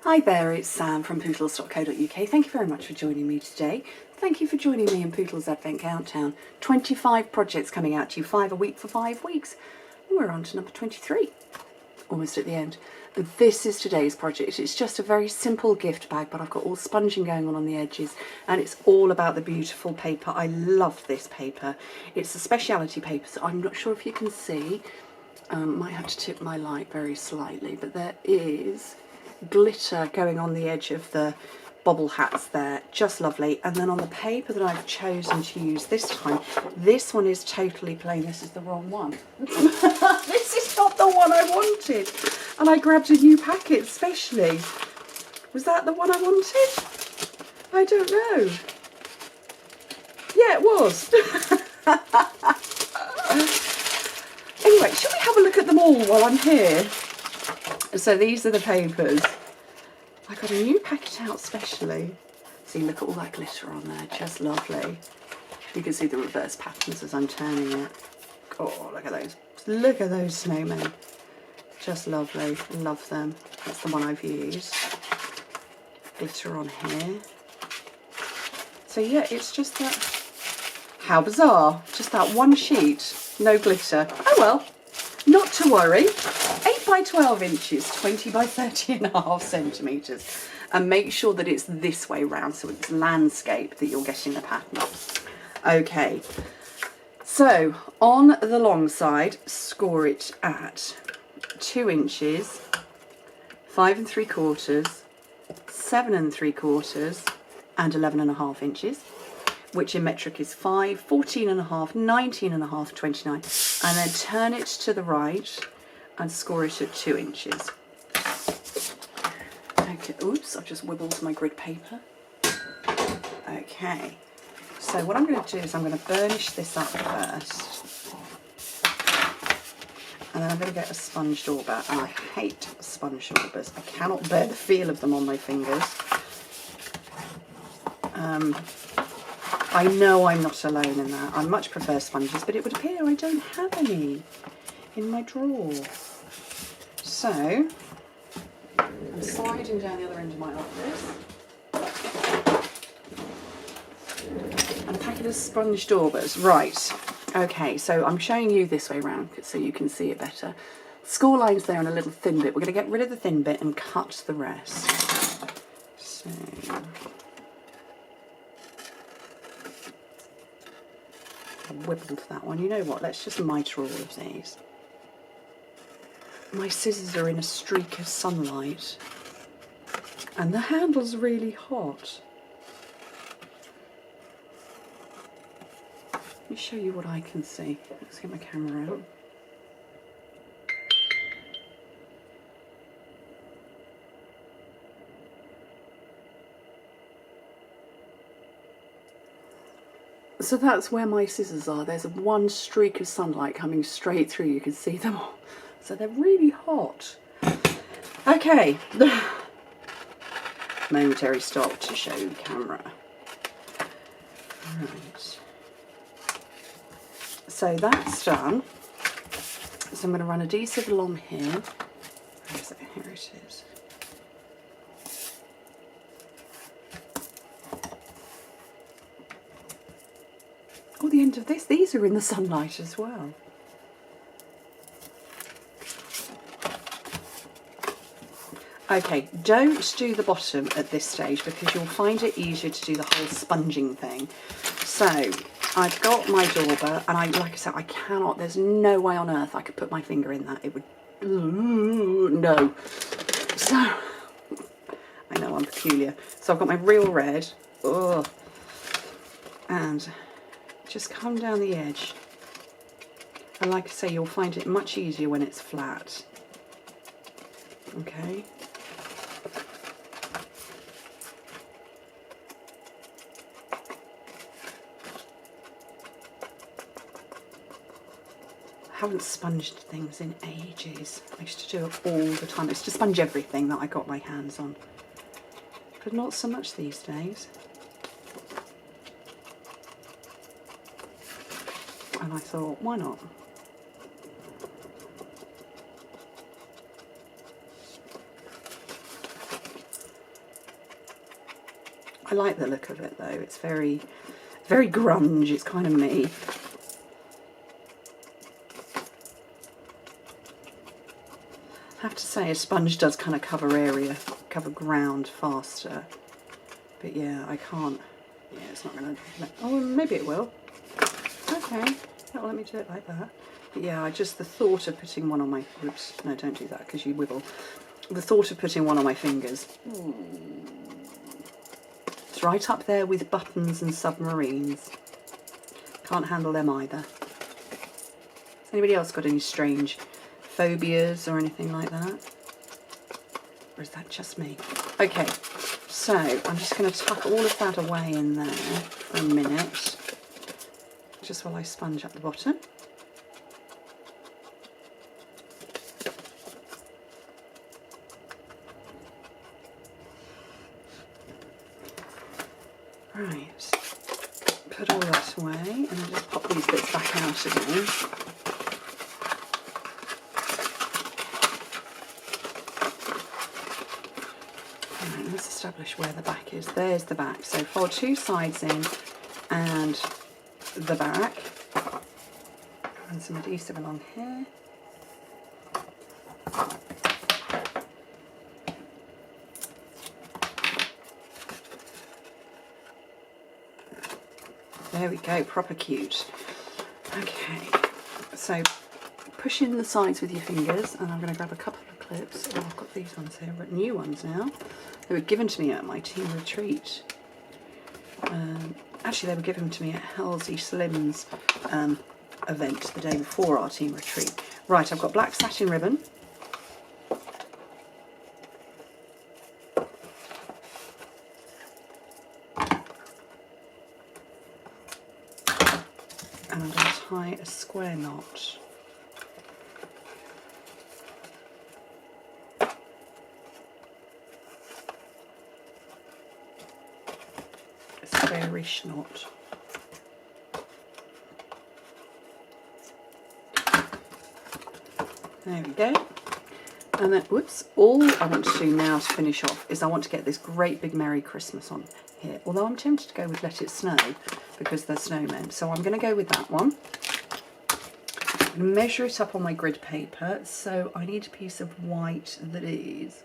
Hi there, it's Sam from Pootles.co.uk. Thank you very much for joining me today. Thank you for joining me in Pootles Advent Countdown. 25 projects coming out to you, 5 a week for 5 weeks. And we're on to number 23, almost at the end. And this is today's project. It's just a very simple gift bag, but I've got all sponging going on the edges, and it's all about the beautiful paper. I love this paper. It's a speciality paper, so I'm not sure if you can see. Might have to tip my light very slightly, but there is glitter going on the edge of the bobble hats there, just lovely. And then on the paper that I've chosen to use this time, this one is totally plain. This is the wrong one. This is not the one I wanted, and I grabbed a new packet specially. Was that the one I wanted? I don't know. Yeah, it was. Anyway, shall we have a look at them all while I'm here? So these are the papers. I got a new packet out specially. See, look at all that glitter on there, just lovely. You can see the reverse patterns as I'm turning it. Oh, look at those. Look at those snowmen. Just lovely, love them. That's the one I've used. Glitter on here. So yeah, it's just that, how bizarre. Just that one sheet, no glitter. Oh well, not to worry. 8 by 12 inches, 20 by 30.5 centimetres. And make sure that it's this way round, so it's landscape that you're getting the pattern of. Okay, so on the long side, score it at 2 inches, 5 3/4, 7 3/4, and 11.5 inches, which in metric is 5, 14.5, 19.5, 29. And then turn it to the right and score it at 2 inches. Okay, oops, I've just wibbled my grid paper. Okay, so what I'm going to do is I'm going to burnish this up first. And then I'm going to get a sponge dauber, and I hate sponge daubers. I cannot bear the feel of them on my fingers. I know I'm not alone in that. I much prefer sponges, but it would appear I don't have any in my drawer. So, I'm sliding down the other end of my office. And a packet of sponge daubers. Right, okay, so I'm showing you this way round so you can see it better. Score lines there and a little thin bit. We're going to get rid of the thin bit and cut the rest. So, I wibbled that one. You know what, let's just mitre all of these. My scissors are in a streak of sunlight and the handle's really hot. Let me show you what I can see. Let's get my camera out. So that's where my scissors are. There's one streak of sunlight coming straight through. You can see them all. So they're really hot. Okay. Momentary stop to show the camera. Right. So that's done. So I'm going to run adhesive along here. Where is it? Here it is. Oh, the end of this. These are in the sunlight as well. Okay, don't do the bottom at this stage because you'll find it easier to do the whole sponging thing. So I've got my dauber, and like I said, I cannot, there's no way on earth I could put my finger in that. It would, no. So, I know I'm peculiar. So I've got my real red, and just come down the edge. And like I say, you'll find it much easier when it's flat. Okay. I haven't sponged things in ages. I used to do it all the time. I used to sponge everything that I got my hands on. But not so much these days. And I thought, why not? I like the look of it though. It's very grunge. It's kind of me. I have to say a sponge does kind of cover ground faster. But yeah, I can't. Yeah, it's not going to. Oh, maybe it will. Okay, that'll let me do it like that. But yeah, the thought of putting one on my. Oops, no, don't do that because you wibble. The thought of putting one on my fingers. It's right up there with buttons and submarines. Can't handle them either. Has anybody else got any strange phobias or anything like that? Or is that just me? Okay, so I'm just going to tuck all of that away in there for a minute, just while I sponge up the bottom. Right, put all that away, and then just pop these bits back out again. Right, let's establish where the back is. There's the back. So fold two sides in and the back. And some adhesive along here. There we go, proper cute. Okay, so push in the sides with your fingers, and I'm going to grab a couple of clips. Oh, I've got these ones here, but new ones now. They were given to me at my team retreat. Actually, they were given to me at Halsey Slim's event the day before our team retreat. Right, I've got black satin ribbon. And I'm going to tie a square knot. A squarish knot. There we go. And then, whoops, all I want to do now to finish off is I want to get this great big Merry Christmas on here. Although I'm tempted to go with Let It Snow because they're snowmen. So I'm going to go with that one. I'm going to measure it up on my grid paper. So I need a piece of white that is,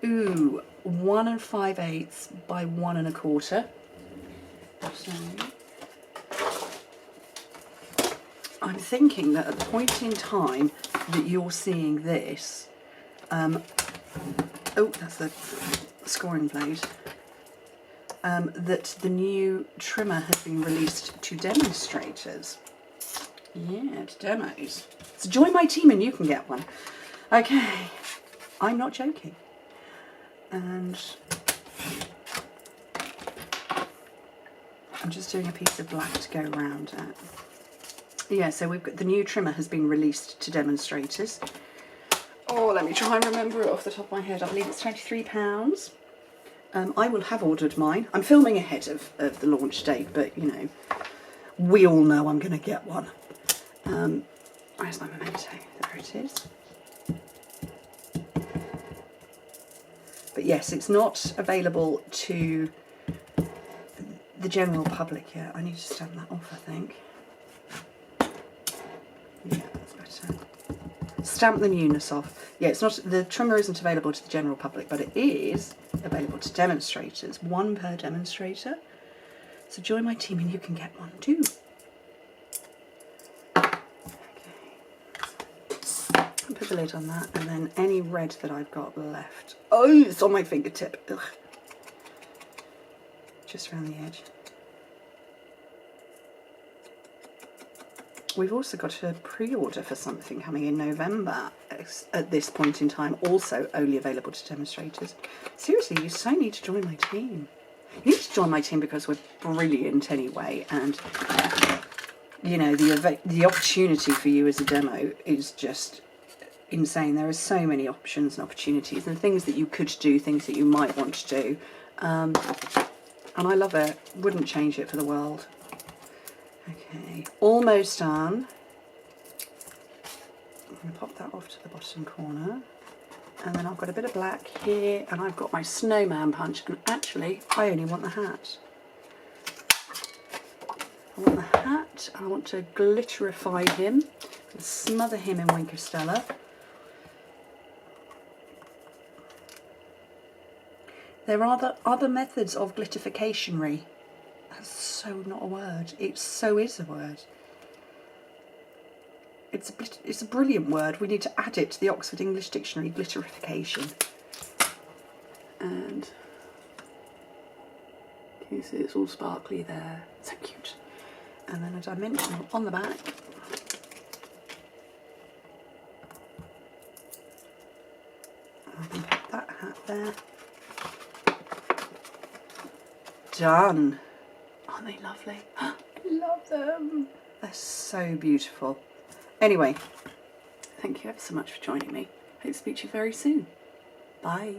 1 5/8 by 1 1/4. So I'm thinking that at the point in time that you're seeing this, oh, that's the scoring blade, that the new trimmer has been released to demonstrators. Yeah, to demos. So join my team and you can get one. Okay, I'm not joking. And I'm just doing a piece of black to go around at. Yeah, so we've got the new trimmer has been released to demonstrators. Oh, let me try and remember it off the top of my head. I believe it's £23. I will have ordered mine. I'm filming ahead of the launch date, but you know, we all know I'm going to get one. Where's my memento? There it is. But yes, it's not available to the general public yet. I need to stamp that off, I think. Yeah, that's better. Stamp the newness off. Yeah, it's not, the trimmer isn't available to the general public, but it is available to demonstrators. 1 per demonstrator. So join my team and you can get one too. Put the lid on that, and then any red that I've got left. Oh, it's on my fingertip. Ugh. Just around the edge. We've also got a pre-order for something coming in November at this point in time, also only available to demonstrators. Seriously, you so need to join my team. You need to join my team because we're brilliant anyway, and you know, the opportunity for you as a demo is just insane. There are so many options and opportunities and things that you could do, things that you might want to do, and I love it. Wouldn't change it for the world. Okay, almost done. I'm going to pop that off to the bottom corner. And then I've got a bit of black here, and I've got my snowman punch, and actually I only want the hat. I want the hat, and I want to glitterify him and smother him in Wink of Stella. There are other methods of glitterification-ry. That's so not a word. It so is a word. It's a brilliant word. We need to add it to the Oxford English Dictionary, glitterification. And you see it's all sparkly there. So cute. And then a dimensional on the back. I can put that hat there. Done. Aren't they lovely? I love them. They're so beautiful. Anyway, thank you ever so much for joining me. Hope to speak to you very soon. Bye.